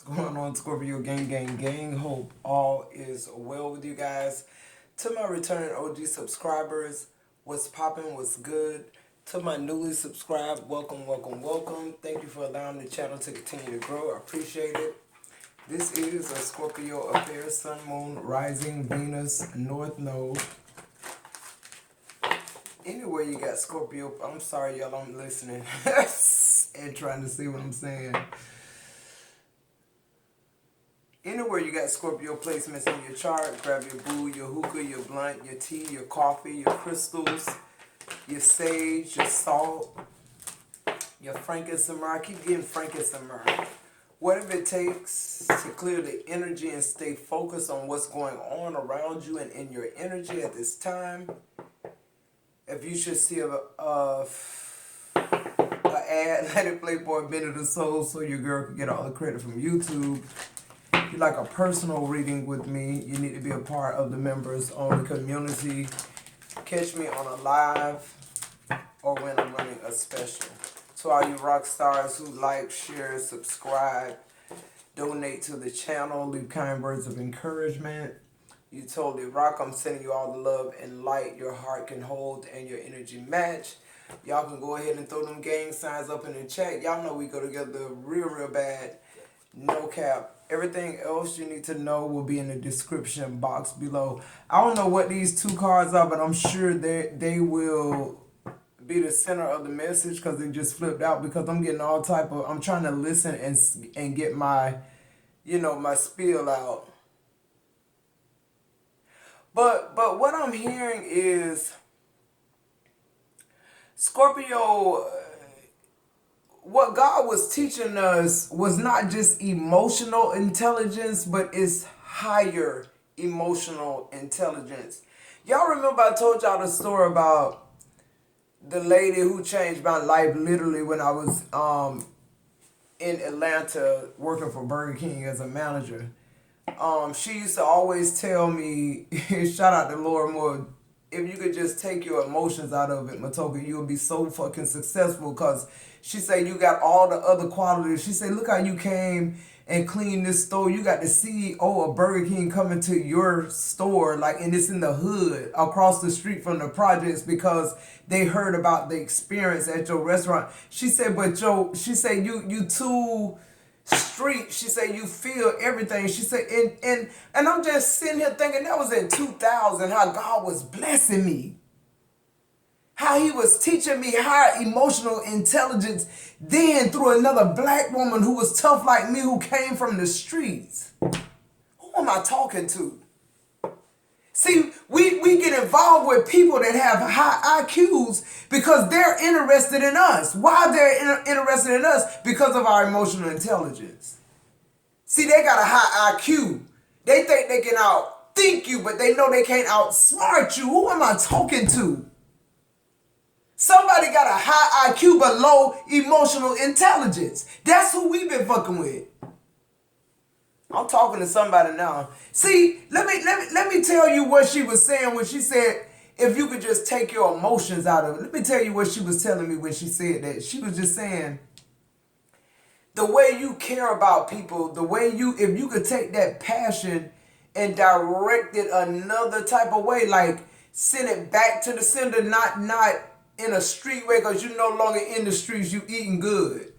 What's going on, Scorpio gang? Hope all is well with you guys. To my returning OG subscribers, what's poppin', what's good? To my newly subscribed, welcome. Thank you for allowing the channel to continue to grow. I appreciate it. This is a Scorpio affair, Sun, Moon, Rising, Venus, North Node. Anywhere you got Scorpio, I'm sorry y'all, I'm listening and trying to see what I'm saying. Anywhere you got Scorpio placements in your chart, grab your boo, your hookah, your blunt, your tea, your coffee, your crystals, your sage, your salt, your frankincense. I keep getting frankincense. Whatever it takes to clear the energy and stay focused on what's going on around you and in your energy at this time. If you should see a ad, let it play for a minute or so your girl can get all the credit from YouTube. If you like a personal reading with me, you need to be a part of the members only community. Catch me on a live or when I'm running a special. To all you rock stars who like, share, subscribe, donate to the channel, leave kind words of encouragement. You totally rock. I'm sending you all the love and light your heart can hold and your energy match. Y'all can go ahead and throw them gang signs up in the chat. Y'all know we go together real bad. No cap. Everything else you need to know will be in the description box below. I don't know what these two cards are, but I'm sure they will be the center of the message because they just flipped out, because I'm getting all type of, I'm trying to listen and get my, my spiel out. But what I'm hearing is Scorpio, what God was teaching us was not just emotional intelligence, but it's higher emotional intelligence. Y'all remember I told y'all the story about the lady who changed my life literally when I was in Atlanta working for Burger King as a manager. She used to always tell me, shout out to Laura Moore, if you could just take your emotions out of it, Maitoki, you'll be so fucking successful. Because she said you got all the other qualities. She said, look how you came and cleaned this store. You got the CEO of Burger King coming to your store, and it's in the hood across the street from the projects because they heard about the experience at your restaurant. She said, she said, you too street. She said you feel everything. She said, and I'm just sitting here thinking that was in 2000, how God was blessing me, how he was teaching me higher emotional intelligence then through another black woman who was tough like me, who came from the streets. Who am I talking to? See, we get involved with people that have high IQs because they're interested in us. Why they're interested in us? Because of our emotional intelligence. See, they got a high IQ. They think they can outthink you, but they know they can't outsmart you. Who am I talking to? Somebody got a high IQ but low emotional intelligence. That's who we've been fucking with. I'm talking to somebody now. See, let me tell you what she was saying when she said, if you could just take your emotions out of it. Let me tell you what she was telling me when she said that. She was just saying, the way you care about people, the way if you could take that passion and direct it another type of way, like send it back to the sender, not in a street way, because you're no longer in the streets, you eating good.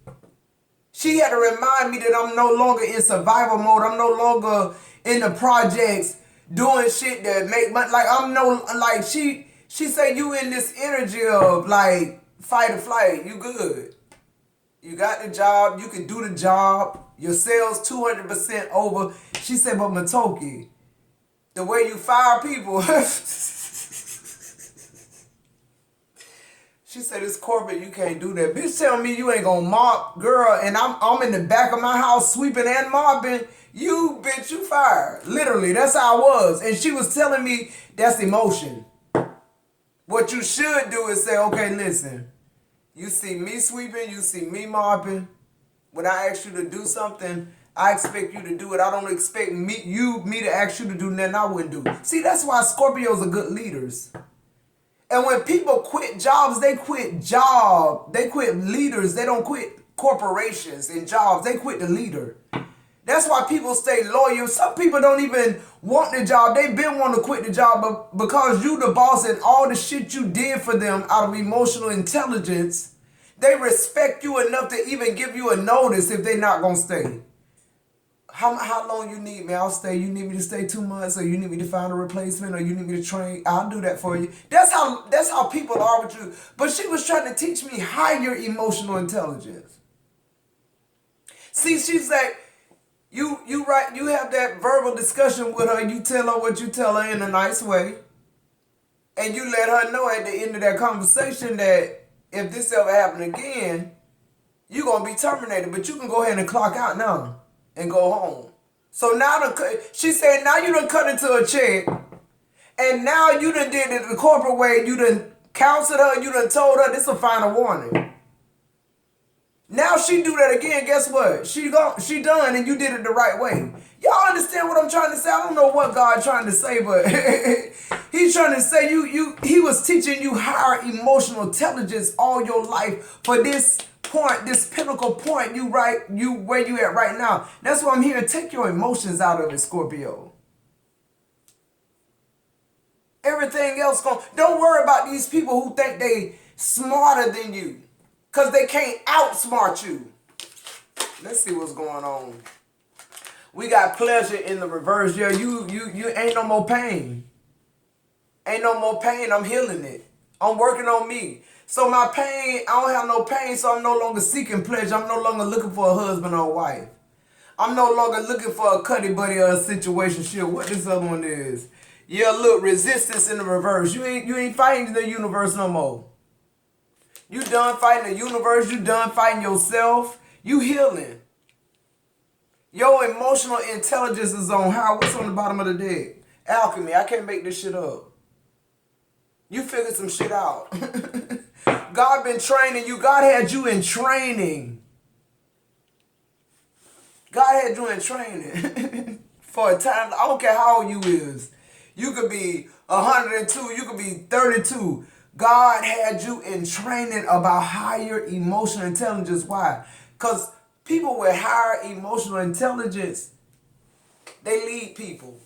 She had to remind me that I'm no longer in survival mode. I'm no longer in the projects doing shit that make money. She said you in this energy of fight or flight. You good. You got the job. You can do the job. Your sales 200% over. She said, but Maitoki, the way you fire people. She said, it's corporate, you can't do that. Bitch, tell me you ain't gonna mop, girl, and I'm in the back of my house sweeping and mopping. You, bitch, you fired. Literally, that's how I was. And she was telling me that's emotion. What you should do is say, okay, listen, you see me sweeping, you see me mopping. When I ask you to do something, I expect you to do it. I don't expect me to ask you to do nothing I wouldn't do. See, that's why Scorpios are good leaders. And when people quit jobs, they quit leaders. They don't quit corporations and jobs. They quit the leader. That's why people stay loyal. Some people don't even want the job. They've been wanting to quit the job, but because you the boss and all the shit you did for them out of emotional intelligence, they respect you enough to even give you a notice if they're not going to stay. How long you need me? I'll stay. You need me to stay 2 months, or you need me to find a replacement, or you need me to train? I'll do that for you. That's how people are with you. But she was trying to teach me higher emotional intelligence. See, she's like, you have that verbal discussion with her. You tell her what you tell her in a nice way, and you let her know at the end of that conversation that if this ever happen again, you're gonna be terminated. But you can go ahead and clock out now and go home. So now she said, now you done cut into a check, and now you done did it the corporate way. You done counseled her. You done told her this is a final warning. Now she do that again, guess what? She done, and you did it the right way. Y'all understand what I'm trying to say? I don't know what God's trying to say, but he's trying to say he was teaching you higher emotional intelligence all your life for this point, this pinnacle point where you at right now. That's why I'm here. Take your emotions out of it, Scorpio. Everything else don't worry about these people who think they smarter than you. Because they can't outsmart you. Let's see what's going on. We got pleasure in the reverse. Yeah, you ain't no more pain. Ain't no more pain. I'm healing it. I'm working on me. So my pain, I don't have no pain, so I'm no longer seeking pleasure. I'm no longer looking for a husband or a wife. I'm no longer looking for a cuddy buddy or a situation shit. What this other one is. Yeah, look, resistance in the reverse. You ain't fighting the universe no more. You done fighting the universe. You done fighting yourself. You healing. Your emotional intelligence is on high. What's on the bottom of the deck? Alchemy. I can't make this shit up. You figured some shit out. God been training you. God had you in training. God had you in training for a time. I don't care how old you is. You could be 102. You could be 32. God had you in training about higher emotional intelligence. Why? Because people with higher emotional intelligence, they lead people.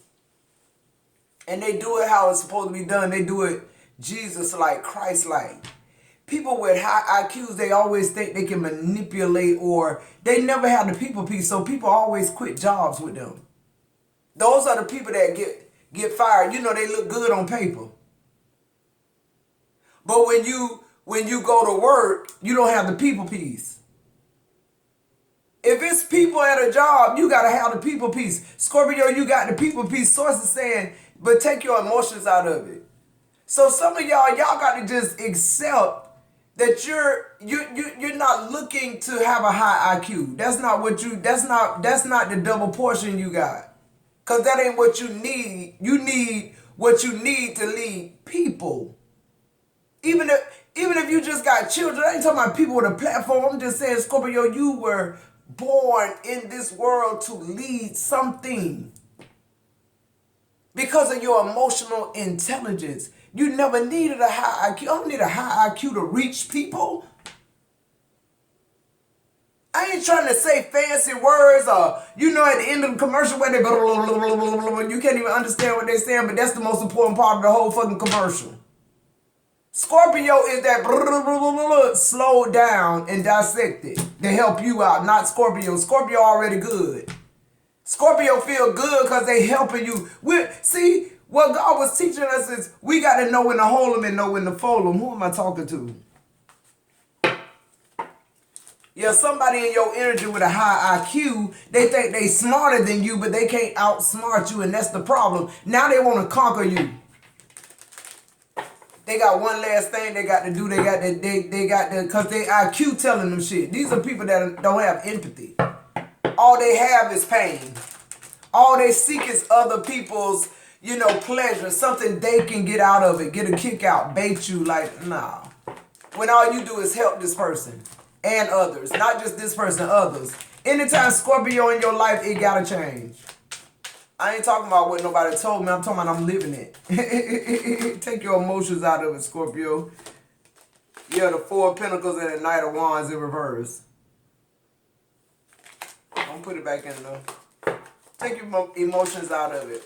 And they do it how it's supposed to be done. They do it Jesus-like, Christ-like. People with high IQs, they always think they can manipulate, or they never have the people piece, so people always quit jobs with them. Those are the people that get fired. You know, they look good on paper. But when you go to work, you don't have the people piece. If it's people at a job, you got to have the people piece. Scorpio, you got the people piece. Source is saying, but take your emotions out of it. So some of y'all got to just accept that you're not looking to have a high IQ. That's not the double portion you got. Cause that ain't what you need. You need what you need to lead people. Even if you just got children, I ain't talking about people with a platform. I'm just saying, Scorpio, you were born in this world to lead something. Because of your emotional intelligence. You never needed a high IQ. I don't need a high IQ to reach people. I ain't trying to say fancy words or, at the end of the commercial where they you can't even understand what they're saying, but that's the most important part of the whole fucking commercial. Scorpio is that slow down and dissect it to help you out, not Scorpio. Scorpio already good. Scorpio feel good because they helping you. See, what God was teaching us is we got to know when to hold them and know when to fold them. Who am I talking to? Yeah, somebody in your energy with a high IQ, they think they smarter than you, but they can't outsmart you, and that's the problem. Now they want to conquer you. They got one last thing they got to do. They got to, because they IQ telling them shit. These are people that don't have empathy. All they have is pain. All they seek is other people's, pleasure. Something they can get out of it. Get a kick out. Bait you like, nah. When all you do is help this person and others. Not just this person, others. Anytime Scorpio in your life, it got to change. I ain't talking about what nobody told me. I'm talking about I'm living it. Take your emotions out of it, Scorpio. Yeah, the Four of Pentacles and the Knight of Wands in reverse. Don't put it back in though. Take your emotions out of it.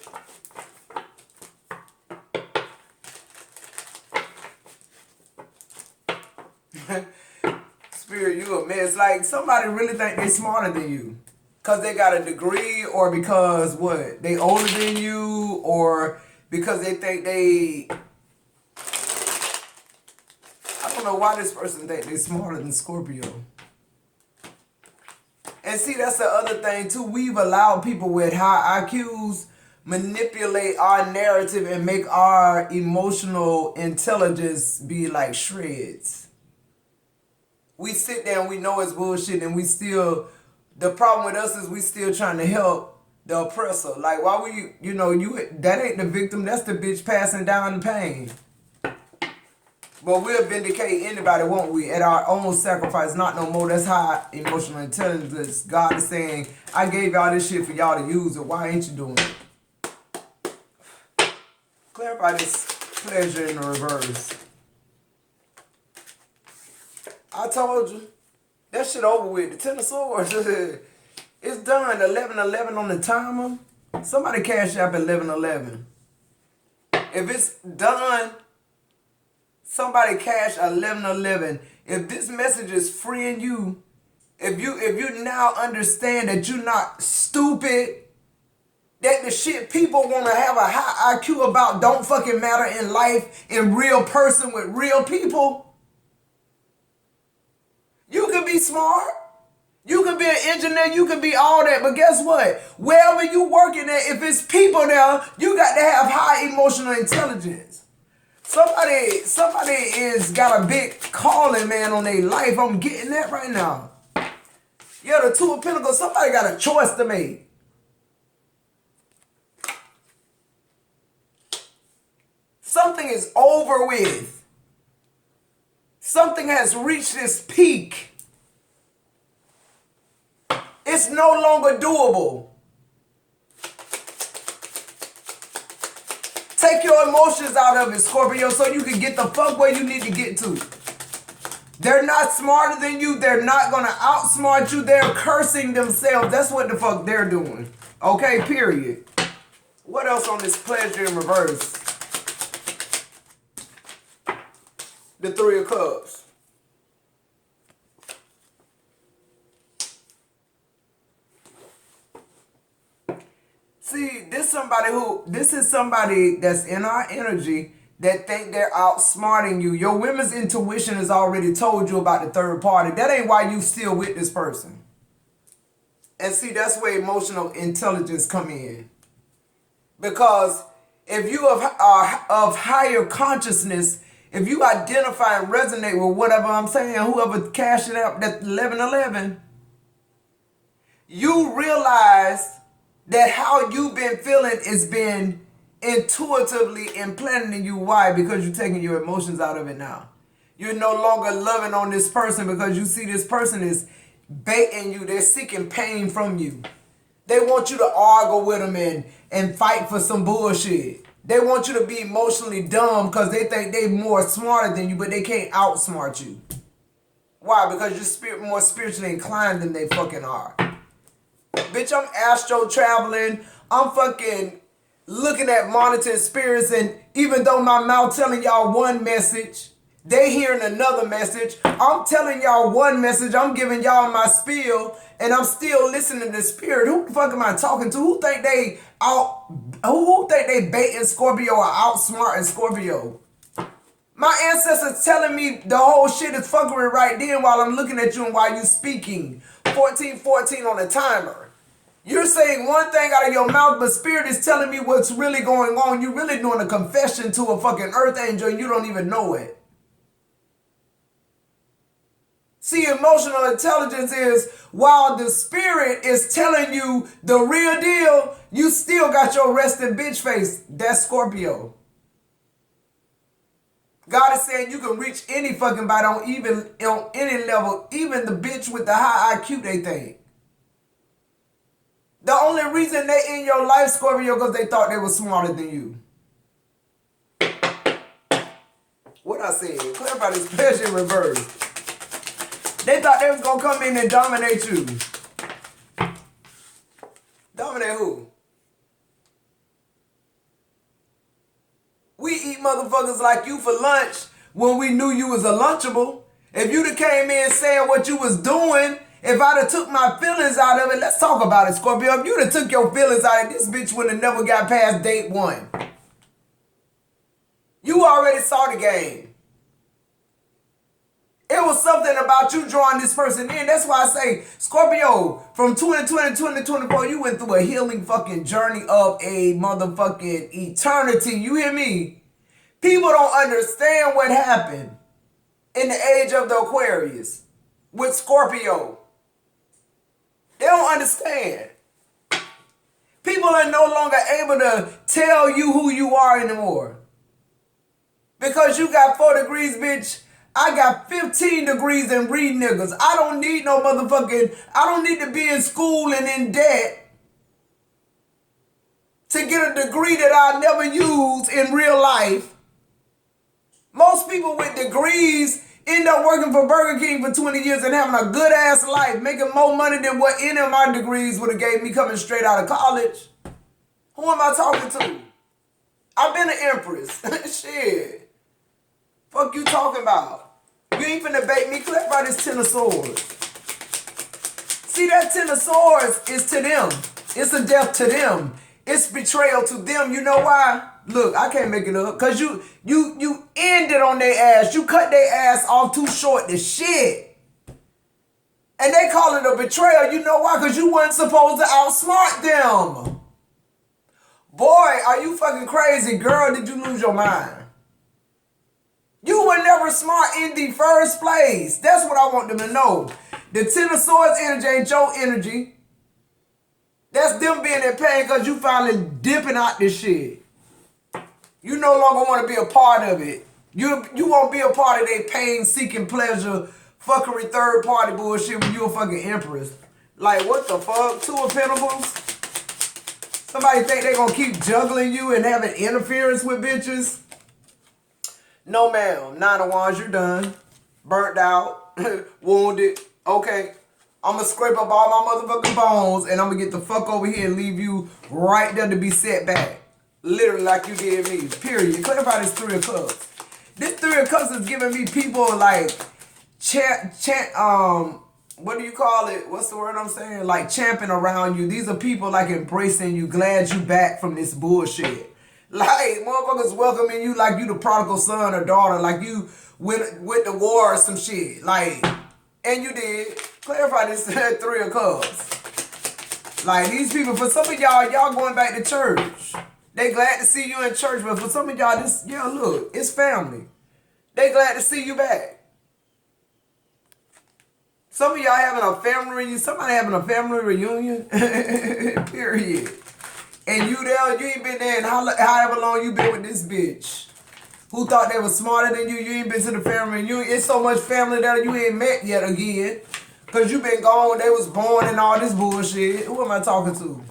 Spirit, you a mess. Like, somebody really think they smarter than you. Because they got a degree, or because what? They older than you, or because they think they... I don't know why this person think they smarter than Scorpio. And see, that's the other thing too. We've allowed people with high IQs manipulate our narrative and make our emotional intelligence be like shreds. We sit there and we know it's bullshit, and we still... The problem with us is we still trying to help the oppressor. Like, why would you know, that ain't the victim, that's the bitch passing down the pain. But we'll vindicate anybody, won't we? At our own sacrifice, not no more. That's high emotional intelligence. God is saying, I gave y'all this shit for y'all to use it. Why ain't you doing it? Clarify this pleasure in the reverse. I told you. That shit over with. The Ten of Swords. It's done. 11-11 on the timer. Somebody cash up 11-11. If it's done, somebody cash 11-11. If this message is freeing you, if you now understand that you're not stupid, that the shit people want to have a high IQ about don't fucking matter in life, in real person with real people. You can be smart. You can be an engineer. You can be all that. But guess what? Wherever you working at, if it's people there, you got to have high emotional intelligence. Somebody is got a big calling, man, on their life. I'm getting that right now. Yeah, the Two of Pentacles, somebody got a choice to make. Something is over with. Something has reached its peak. It's no longer doable. Take your emotions out of it, Scorpio, so you can get the fuck where you need to get to. They're not smarter than you. They're not going to outsmart you. They're cursing themselves. That's what the fuck they're doing. Okay, period. What else on this pleasure in reverse? The Three of Cups. See, this is somebody that's in our energy that think they're outsmarting you. Your women's intuition has already told you about the third party. That ain't why you still with this person. And see, that's where emotional intelligence come in. Because if you are of higher consciousness, if you identify and resonate with whatever I'm saying, whoever cashed it out, that 11-11, you realize that how you've been feeling is been intuitively implanted in you. Why? Because you're taking your emotions out of it now. You're no longer loving on this person because you see this person is baiting you. They're seeking pain from you. They want you to argue with them and fight for some bullshit. They want you to be emotionally dumb because they think they're more smarter than you, but they can't outsmart you. Why? Because you're more spiritually inclined than they fucking are. Bitch, I'm astro traveling. I'm fucking looking at monitoring spirits, and even though my mouth telling y'all one message, they hearing another message. I'm telling y'all one message. I'm giving y'all my spiel, and I'm still listening to spirit. Who the fuck am I talking to? Who think they baiting Scorpio or outsmarting Scorpio? My ancestors telling me the whole shit is fuckery right then while I'm looking at you and while you speaking. 14-14 on the timer. You're saying one thing out of your mouth, but spirit is telling me what's really going on. You're really doing a confession to a fucking earth angel and you don't even know it. See, emotional intelligence is while the spirit is telling you the real deal, you still got your resting bitch face. That's Scorpio. God is saying you can reach any fucking body on any level, even the bitch with the high IQ they think. The only reason they in your life, Scorpio, because they thought they were smarter than you. What I said, clarify this pleasure in reverse. They thought they was going to come in and dominate you. Dominate who? We eat motherfuckers like you for lunch when we knew you was a Lunchable. If you'd have came in saying what you was doing, if I'd have took my feelings out of it, let's talk about it, Scorpio. If you'd have took your feelings out of it, this bitch would have never got past date 1. You already saw the game. It was something about you drawing this person in. That's why I say, Scorpio, from 2020 to 2024, you went through a healing fucking journey of a motherfucking eternity. You hear me? People don't understand what happened in the age of the Aquarius with Scorpio. They don't understand. People are no longer able to tell you who you are anymore. Because you got 4 degrees, bitch. I got 15 degrees in read niggas. I don't need no motherfucking, I don't need to be in school and in debt to get a degree that I'll never use in real life. Most people with degrees end up working for Burger King for 20 years and having a good ass life, making more money than what any of my degrees would have gave me coming straight out of college. Who am I talking to? I've been an empress. Shit. Fuck you talking about? You ain't finna bait me. Clip by this 10 of swords. See, that 10 of swords is to them. It's a death to them. It's betrayal to them. You know why? Look, I can't make it up. Cause you ended on their ass. You cut their ass off too short to shit. And they call it a betrayal. You know why? Cause you weren't supposed to outsmart them. Boy, are you fucking crazy. Girl, did you lose your mind? You were never smart in the first place. That's what I want them to know. The 10 of swords energy ain't your energy. That's them being in pain because you finally dipping out this shit. You no longer want to be a part of it. You won't be a part of their pain-seeking pleasure, fuckery, third-party bullshit when you a fucking empress. Like, what the fuck? 2 of Pentacles? Somebody think they gonna keep juggling you and having interference with bitches? No, ma'am. 9 of Wands, you're done. Burnt out. Wounded. Okay. I'm going to scrape up all my motherfucking bones and I'm going to get the fuck over here and leave you right there to be set back. Literally like you did me. Period. Clarify this 3 of Cups. This 3 of Cups is giving me people like what do you call it? What's the word I'm saying? Like champing around you. These are people like embracing you, glad you back from this bullshit. Like, motherfuckers welcoming you like you the prodigal son or daughter, like you went to war or some shit. Like, and you did. Clarify this 3 of Cups. Like, these people, for some of y'all going back to church. They glad to see you in church, but for some of y'all, this, yeah, look, it's family. They glad to see you back. Some of y'all having a family reunion, somebody having a family reunion, period. And you there, you ain't been there in however long you been with this bitch. Who thought they was smarter than you? You ain't been to the family reunion. It's so much family that you ain't met yet again. Because you been gone when they was born and all this bullshit. Who am I talking to?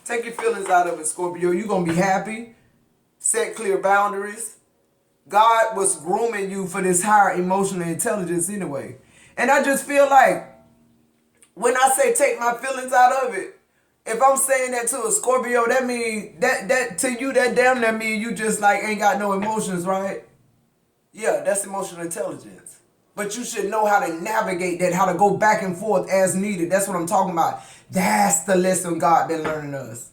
Take your feelings out of it, Scorpio. You going to be happy. Set clear boundaries. God was grooming you for this higher emotional intelligence anyway. And I just feel like when I say take my feelings out of it, if I'm saying that to a Scorpio, that mean that to you, that damn near mean you just like ain't got no emotions, right? Yeah, that's emotional intelligence. But you should know how to navigate that, how to go back and forth as needed. That's what I'm talking about. That's the lesson God been learning us.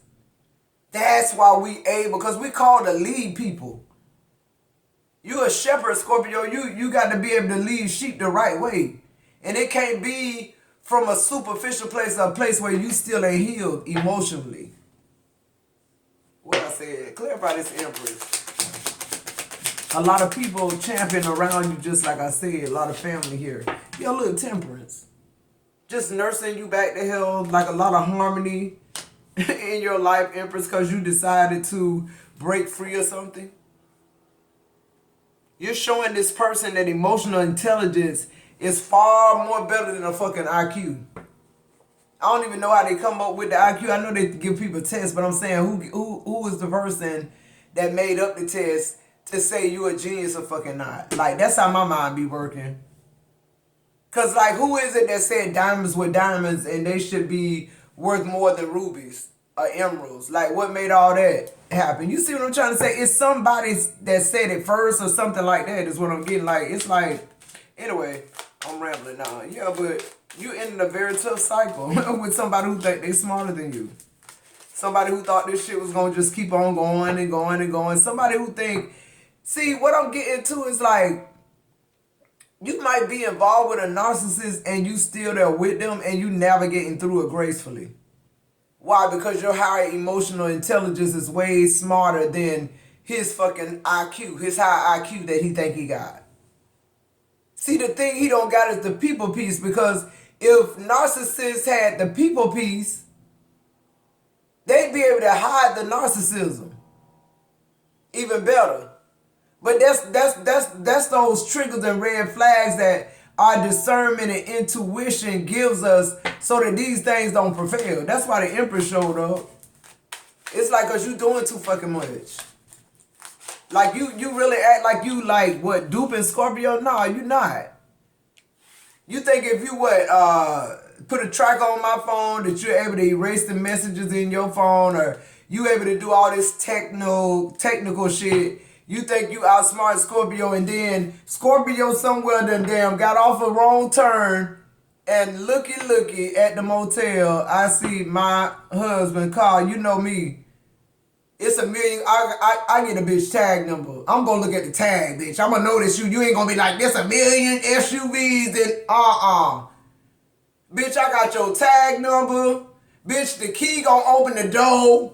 That's why we able, because we called to lead people. You a shepherd, Scorpio. You got to be able to lead sheep the right way. And it can't be from a superficial place, a place where you still ain't healed emotionally. What I said, clarify this Empress. A lot of people champion around you, just like I said, a lot of family here. Yo, little Temperance. Just nursing you back to health, like a lot of harmony in your life, Empress, because you decided to break free or something. You're showing this person that emotional intelligence is far more better than a fucking IQ. I don't even know how they come up with the IQ. I know they give people tests, but I'm saying who is the person that made up the test to say you a genius or fucking not? Like, that's how my mind be working. Because, like, who is it that said diamonds with diamonds and they should be worth more than rubies? emeralds. Like, what made all that happen? You see what I'm trying to say? It's somebody that said it first or something like that is what I'm getting. Like, it's like, anyway, I'm rambling now. Yeah, but you ended a very tough cycle with somebody who think they smarter than you. Somebody who thought this shit was going to just keep on going and going and going. Somebody who think, see, what I'm getting to is like, you might be involved with a narcissist and you still there with them and you navigating through it gracefully. Why? Because your higher emotional intelligence is way smarter than his fucking IQ, his high IQ that he think he got. See, the thing he don't got is the people piece, because if narcissists had the people piece, they'd be able to hide the narcissism even better. But that's those triggers and red flags that our discernment and intuition gives us so that these things don't prevail. That's why the Empress showed up. It's like, cause you doing too fucking much. Like you really act like you like what, duping Scorpio? No, you not. You think if you put a track on my phone that you're able to erase the messages in your phone, or you able to do all this technical shit? You think you outsmart Scorpio, and then Scorpio somewhere done damn got off a wrong turn, and looky at the motel, I see my husband call. You know me. It's $1 million. I get a bitch tag number. I'm gonna look at the tag, bitch. I'm gonna notice you. You ain't gonna be like, there's $1 million SUVs. Then bitch, I got your tag number. Bitch, the key gonna open the door.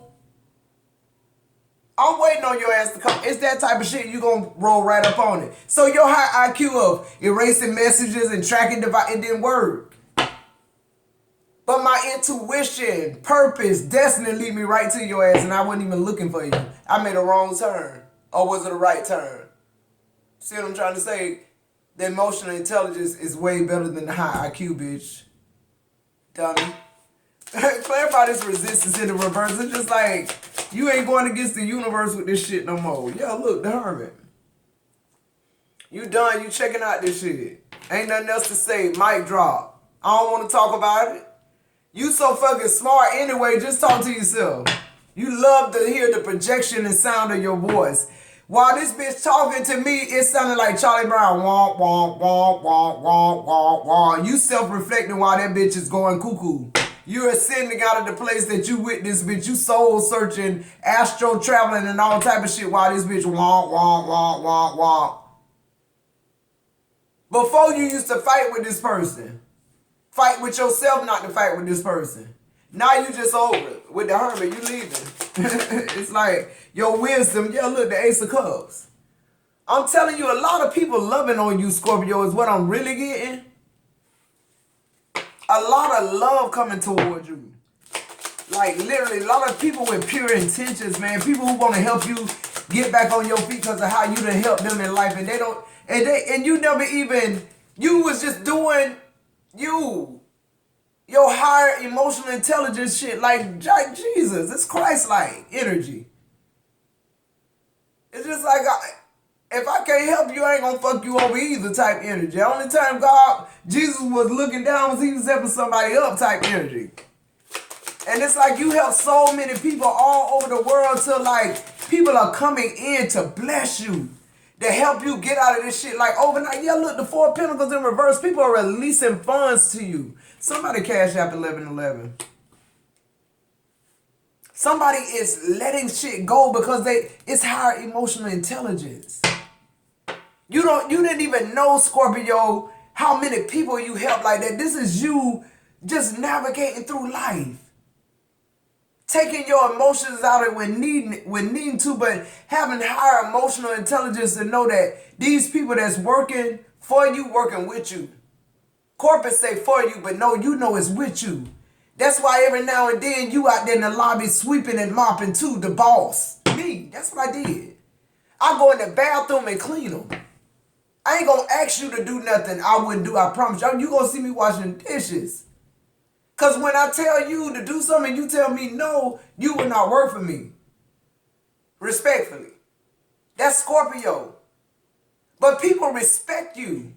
I'm waiting on your ass to come. It's that type of shit. You gonna roll right up on it. So your high IQ of erasing messages and tracking device, it didn't work. But my intuition, purpose, destiny lead me right to your ass, and I wasn't even looking for you. I made a wrong turn. Or was it a right turn? See what I'm trying to say? The emotional intelligence is way better than the high IQ, bitch. Dummy. Clarify this resistance in the reverse. It's just like, you ain't going against the universe with this shit no more. Yeah, look, the Hermit. You done. You checking out this shit. Ain't nothing else to say. Mic drop. I don't want to talk about it. You so fucking smart anyway. Just talk to yourself. You love to hear the projection and sound of your voice. While this bitch talking to me, it sounded like Charlie Brown. Womp, womp, womp, womp, womp, womp, womp. You self-reflecting while that bitch is going cuckoo. You're ascending out of the place that you witnessed, bitch. You soul searching, astro traveling, and all type of shit while this bitch womp, womp, womp, womp, womp. Before you used to fight with this person. Fight with yourself not to fight with this person. Now you just over it. With the Hermit, you leaving. It's like your wisdom. Yeah, look, the Ace of Cups. I'm telling you, a lot of people loving on you, Scorpio, is what I'm really getting. A lot of love coming towards you. Like, literally, a lot of people with pure intentions, man. People who want to help you get back on your feet because of how you done helped them in life. And they don't, and you never even, you was just doing you. Your higher emotional intelligence shit. Like Jesus. It's Christ-like energy. It's just like, if I can't help you, I ain't gonna fuck you over either type energy. The only time Jesus was looking down was he was helping somebody up type energy. And it's like you help so many people all over the world till like people are coming in to bless you, to help you get out of this shit. Like overnight, yeah, look, the 4 of Pentacles in reverse. People are releasing funds to you. Somebody cash out 1111. Somebody is letting shit go because it's higher emotional intelligence. You didn't even know, Scorpio, how many people you helped like that. This is you just navigating through life. Taking your emotions out of when needing to, but having higher emotional intelligence to know that these people that's working for you, working with you. Corporate say for you, but no, you know it's with you. That's why every now and then you out there in the lobby sweeping and mopping too, the boss. Me, that's what I did. I go in the bathroom and clean them. I ain't gonna ask you to do nothing I wouldn't do, I promise you. You gonna see me washing dishes. Because when I tell you to do something, you tell me no, you will not work for me. Respectfully. That's Scorpio. But people respect you.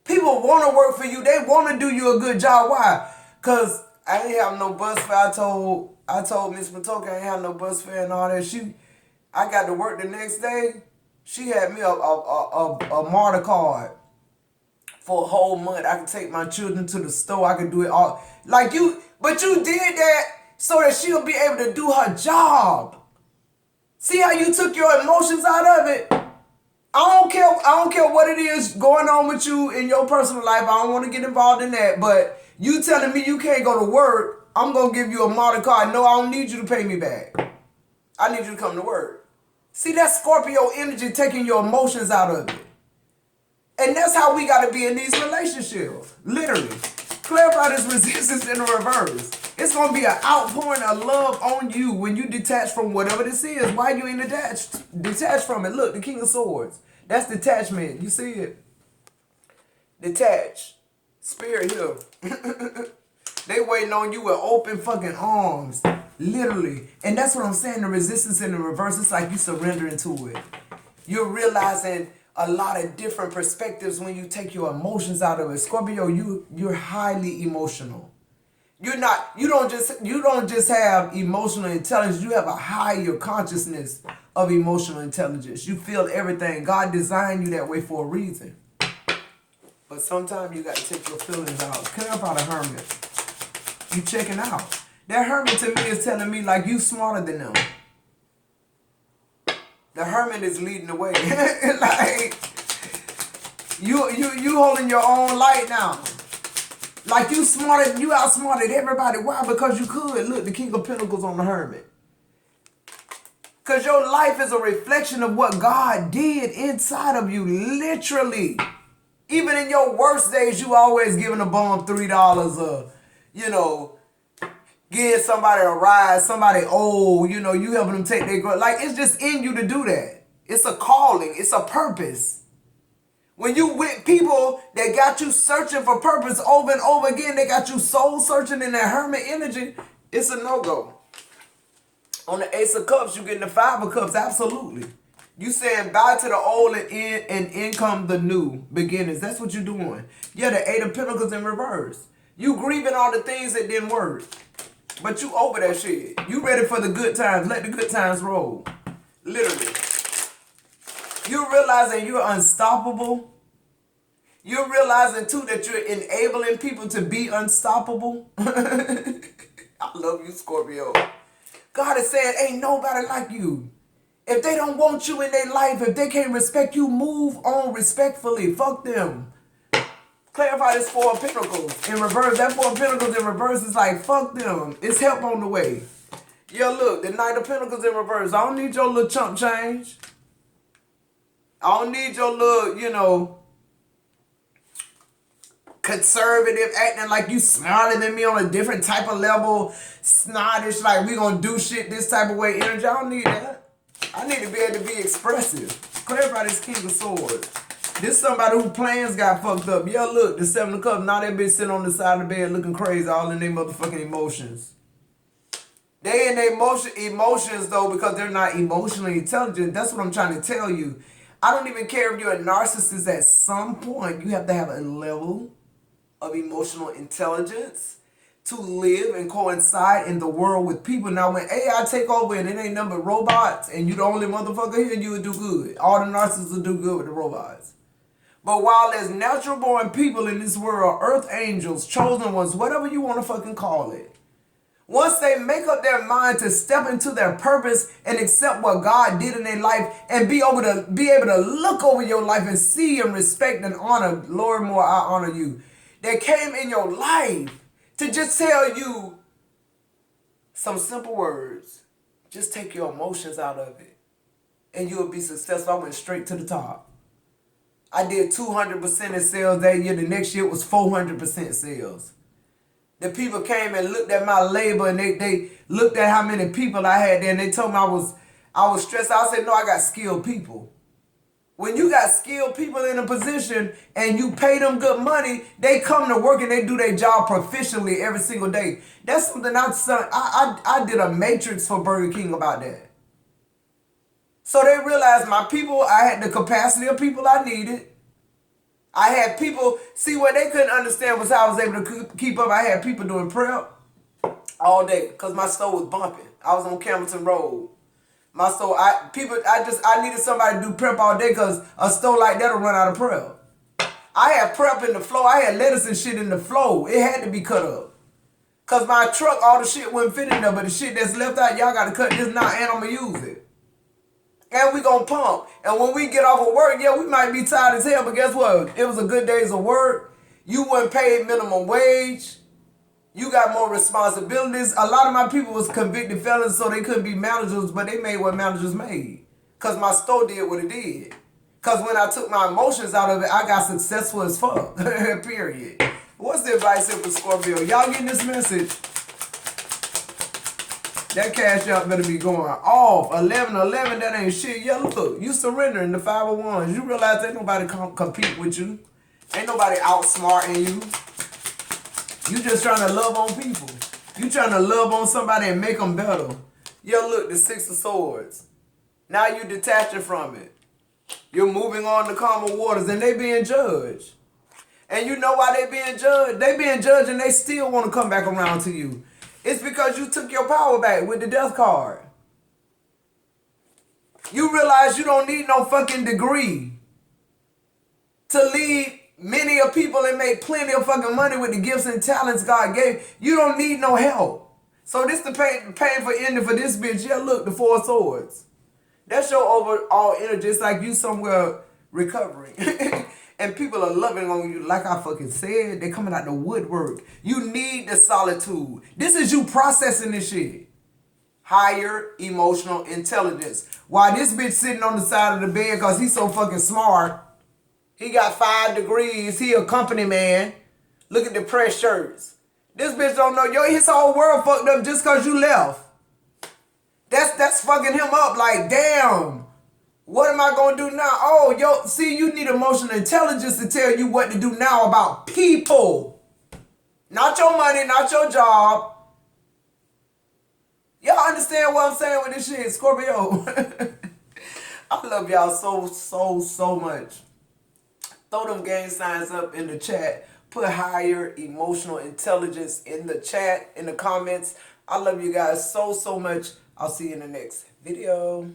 People want to work for you. They want to do you a good job. Why? Because I ain't have no bus fare. I told Miss Maitoki I ain't have no bus fare and all that. I got to work the next day. She had me a martyr card for a whole month. I could take my children to the store. I could do it all. Like you, but you did that so that she'll be able to do her job. See how you took your emotions out of it? I don't care what it is going on with you in your personal life. I don't want to get involved in that. But you telling me you can't go to work, I'm going to give you a martyr card. No, I don't need you to pay me back. I need you to come to work. See, that's Scorpio energy taking your emotions out of it. And that's how we got to be in these relationships. Literally. Clarify this resistance in the reverse. It's going to be an outpouring of love on you when you detach from whatever this is. Why you ain't detached from it? Look, the King of Swords. That's detachment. You see it? Detach. Spirit here. They waiting on you with open fucking arms. Literally. And that's what I'm saying. The resistance in the reverse. It's like you surrendering to it. You're realizing a lot of different perspectives when you take your emotions out of it. Scorpio, you're highly emotional. You don't just have emotional intelligence, you have a higher consciousness of emotional intelligence. You feel everything. God designed you that way for a reason. But sometimes you got to take your feelings out. Clarify the hermit. You checking out. That hermit to me is telling me like you smarter than them. The hermit is leading the way. Like you holding your own light now. Like you outsmarted everybody. Why? Because you could. Look, the King of Pentacles on the hermit. Because your life is a reflection of what God did inside of you. Literally. Even in your worst days, you always giving a bum $3 or, give somebody a ride, somebody old, you helping them take their growth. Like, it's just in you to do that. It's a calling. It's a purpose. When you with people that got you searching for purpose over and over again, they got you soul searching in that hermit energy, it's a no-go. On the Ace of Cups, you getting the Five of Cups, absolutely. You saying bye to the old and in come the new beginnings. That's what you're doing. Yeah, the Eight of Pentacles in reverse. You grieving all the things that didn't work. But you over that shit. You ready for the good times. Let the good times roll. Literally. You're realizing you're unstoppable. You're realizing too that you're enabling people to be unstoppable. I love you, Scorpio. God is saying, ain't nobody like you. If they don't want you in their life, if they can't respect you, move on respectfully. Fuck them. Clarify this Four of Pentacles in reverse. That Four of Pentacles in reverse is like, fuck them. It's help on the way. Yeah, look, the Knight of Pentacles in reverse. I don't need your little chump change. I don't need your little, conservative acting like you smarter than me on a different type of level. Snottish, like we gonna do shit this type of way energy. I don't need that. I need to be able to be expressive. Clarify this King of Swords. This somebody who plans got fucked up. Yeah, look, the Seven of Cups. Now that bitch sitting on the side of the bed looking crazy, all in their motherfucking emotions. They in their emotions though because they're not emotionally intelligent. That's what I'm trying to tell you. I don't even care if you're a narcissist. At some point, you have to have a level of emotional intelligence to live and coincide in the world with people. Now, when AI take over and it ain't nothing but robots and you the only motherfucker here, you would do good. All the narcissists will do good with the robots. But while there's natural born people in this world, earth angels, chosen ones, whatever you want to fucking call it, once they make up their mind to step into their purpose and accept what God did in their life and be able to look over your life and see and respect and honor, Lord, more I honor you. They came in your life to just tell you some simple words. Just take your emotions out of it and you'll be successful. I went straight to the top. I did 200% in sales that year. The next year it was 400% sales. The people came and looked at my labor and they looked at how many people I had there and they told me I was stressed out. I said, no, I got skilled people. When you got skilled people in a position and you pay them good money, they come to work and they do their job proficiently every single day. That's something I did a matrix for Burger King about that. So they realized my people, I had the capacity of people I needed. I had people, see what they couldn't understand was how I was able to keep up. I had people doing prep. all day because my store was bumping. I was on Campbellton Road. My store, I needed somebody to do prep all day because a store like that'll run out of prep. I had prep in the flow. I had lettuce and shit in the flow. It had to be cut up. Because my truck, all the shit wouldn't fit in there, but the shit that's left out, y'all got to cut this now and I'm going to use it. And we going to pump. And when we get off of work, yeah, we might be tired as hell, but guess what? It was a good days of work. You weren't paid minimum wage. You got more responsibilities. A lot of my people was convicted felons, so they couldn't be managers, but they made what managers made. Because my store did what it did. Because when I took my emotions out of it, I got successful as fuck. Period. What's the advice here for Scorpio? Y'all getting this message? That cash out better be going off. 1111, that ain't shit. Yeah, look, you surrendering the 501s. You realize ain't nobody compete with you. Ain't nobody outsmarting you. You just trying to love on people. You trying to love on somebody and make them better. Yo, look, the 6 of Swords. Now you detaching from it. You're moving on to calmer waters and they being judged. And you know why they being judged? They being judged and they still want to come back around to you. It's because you took your power back with the death card. You realize you don't need no fucking degree to lead many of people and make plenty of fucking money with the gifts and talents God gave. You don't need no help. So this the painful ending for this bitch. Yeah, look, the 4 of Swords. That's your overall energy. It's like you somewhere recovering. And people are loving on you. Like I fucking said, they coming out the woodwork. You need the solitude. This is you processing this shit. Higher emotional intelligence. While this bitch sitting on the side of the bed because he's so fucking smart. He got 5 degrees. He a company man. Look at the press shirts. This bitch don't know. Yo, his whole world fucked up just because you left. That's fucking him up. Like, damn. What am I going to do now? Oh, yo, see, you need emotional intelligence to tell you what to do now about people. Not your money, not your job. Y'all understand what I'm saying with this shit, Scorpio? I love y'all so much. Throw them gang signs up in the chat. Put higher emotional intelligence in the chat, in the comments. I love you guys so much. I'll see you in the next video.